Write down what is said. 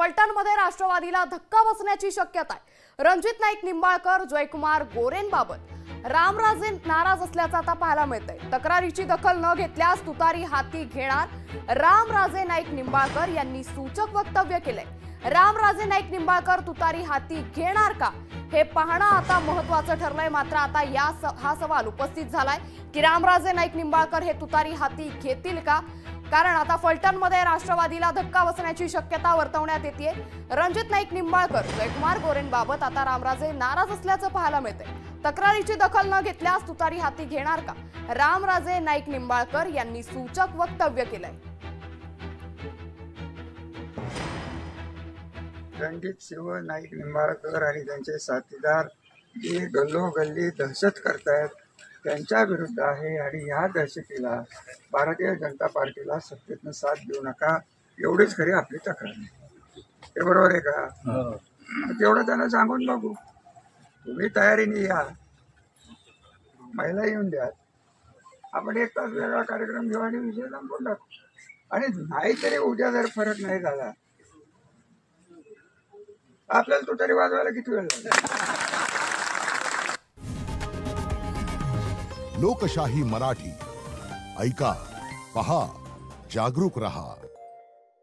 फलटणमध्ये राष्ट्रवादीला धक्का बसण्याची शक्यता आहे। रणजित नाईक निंबाळकर जयकुमार गोरेंबाबत रामराजे नाराज असल्याचं आता पाहायला मिळतंय। तक्रारीची दखल न घेतल्यास तुतारी हाती घेणार रामराजे नाईक निंबाळकर यांनी सूचक वक्तव्य केलंय। रामराजे नाईक निंबाळकर तुतारी हाती घेणार का हे पाहणं आता महत्त्वाचं ठरलंय। मात्र आता हा सवाल उपस्थित झालाय की रामराजे नाईक निंबाळकर हे तुतारी हाती घेतील का, कारण आता फलटणमध्ये राष्ट्रवादीला धक्का बसण्याची शक्यता वर्तवण्यात येते। रणजित नाईक निंबाळकर जयकुमार गोरेंबाबत आता रामराजे नाराज असल्याचं पाहायला मिळतंय। तक्रारीची दखल न घेतल्यास तुतारी हाती घेणार का, रामराजे नाईक निंबाळकर यांनी सूचक वक्तव्य केलंय। रणजित शिव नाईक निंबाळकर आणि त्यांचे साथीदार जे गल्लोगल्ली दहशत करतायत त्यांच्या विरुद्ध आहे आणि या दहशतीला भारतीय जनता पार्टीला सत्तेतनं साथ देऊ नका एवढीच खरी आपली तक्रार आहे। ते बरोबर आहे का? तेवढं त्यांना सांगून बघू। तुम्ही तयारीने या, महिला येऊन द्या, आपण एक तास वेगळा कार्यक्रम घेऊ आणि विषय संपून टाकू। आणि नाहीतरी उद्या जर फरक नाही झाला आपल्याला तुतारी वाजवायला किती वेळ लागेल? लोकशाही मराठी ऐका, पहा, जागरूक रहा।